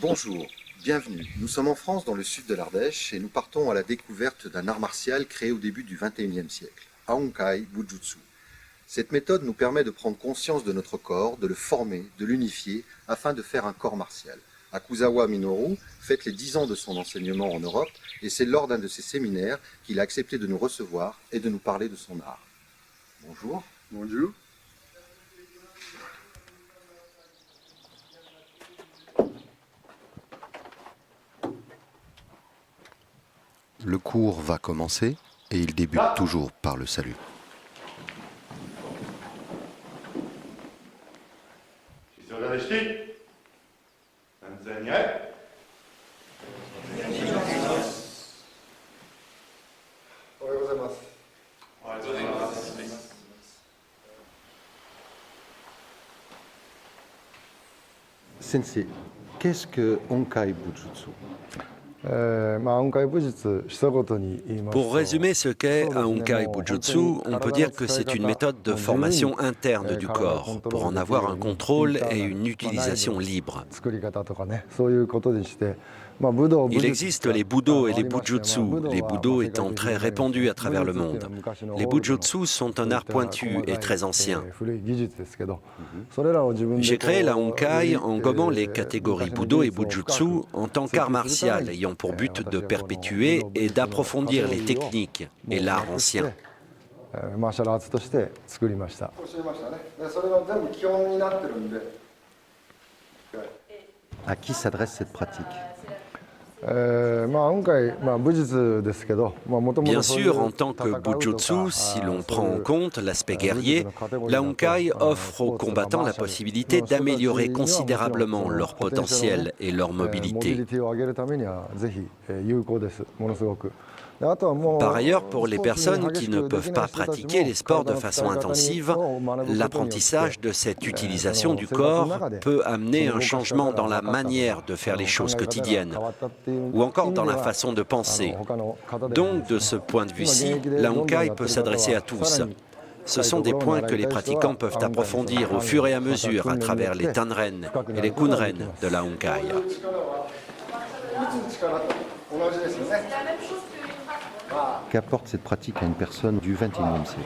Bonjour, bienvenue. Nous sommes en France, dans le sud de l'Ardèche, et nous partons à la découverte d'un art martial créé au début du XXIe siècle, Aonkai Bujutsu. Cette méthode nous permet de prendre conscience de notre corps, de le former, de l'unifier, afin de faire un corps martial. Akuzawa Minoru fête les 10 ans de son enseignement en Europe, et c'est lors d'un de ses séminaires qu'il a accepté de nous recevoir et de nous parler de son art. Bonjour. Bonjour. Le cours va commencer et il débute toujours par le salut. Sensei, qu'est-ce que Onkai Bujutsu? Pour résumer ce qu'est Aonkai Bujutsu, on peut dire que c'est une méthode de formation interne du corps pour en avoir un contrôle et une utilisation libre. Il existe les Budo et les Bujutsu, les Budo étant très répandus à travers le monde. Les Bujutsu sont un art pointu et très ancien. J'ai créé la Onkai en gommant les catégories Budo et Bujutsu en tant qu'art martial ayant pour but de perpétuer et d'approfondir les techniques et l'art ancien. À qui s'adresse cette pratique? Bien sûr, en tant que Bujutsu, si l'on prend en compte l'aspect guerrier, la Onkai offre aux combattants la possibilité d'améliorer considérablement leur potentiel et leur mobilité. Par ailleurs, pour les personnes qui ne peuvent pas pratiquer les sports de façon intensive, l'apprentissage de cette utilisation du corps peut amener un changement dans la manière de faire les choses quotidiennes, ou encore dans la façon de penser. Donc, de ce point de vue-ci, la Onkai peut s'adresser à tous. Ce sont des points que les pratiquants peuvent approfondir au fur et à mesure à travers les Tanren et les Kunren de la Onkai. Qu'apporte cette pratique à une personne du XXIe siècle?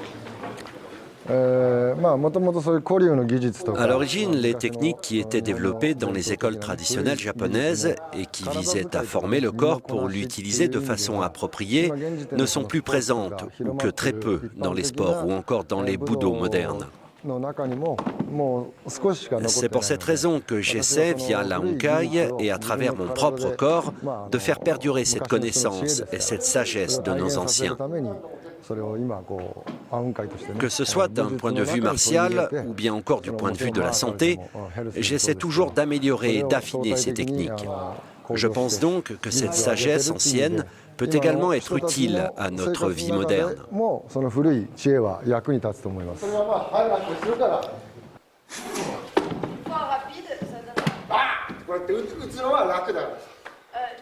À l'origine, les techniques qui étaient développées dans les écoles traditionnelles japonaises et qui visaient à former le corps pour l'utiliser de façon appropriée ne sont plus présentes, ou que très peu, dans les sports ou encore dans les Budo modernes. C'est pour cette raison que j'essaie, via la Onkai et à travers mon propre corps, de faire perdurer cette connaissance et cette sagesse de nos anciens. Que ce soit d'un point de vue martial ou bien encore du point de vue de la santé, j'essaie toujours d'améliorer et d'affiner ces techniques. Je pense donc que cette sagesse ancienne peut également être utile à notre vie moderne.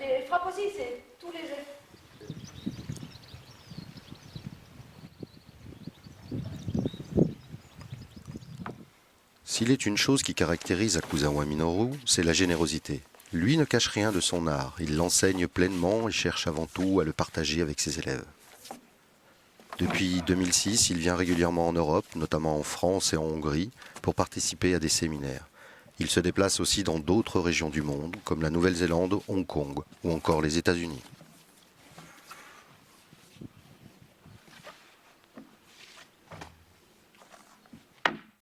Les frappes aussi, c'est tout léger. S'il est une chose qui caractérise Akuzawa Minoru, c'est la générosité. Lui ne cache rien de son art, il l'enseigne pleinement et cherche avant tout à le partager avec ses élèves. Depuis 2006, il vient régulièrement en Europe, notamment en France et en Hongrie, pour participer à des séminaires. Il se déplace aussi dans d'autres régions du monde, comme la Nouvelle-Zélande, Hong Kong ou encore les États-Unis.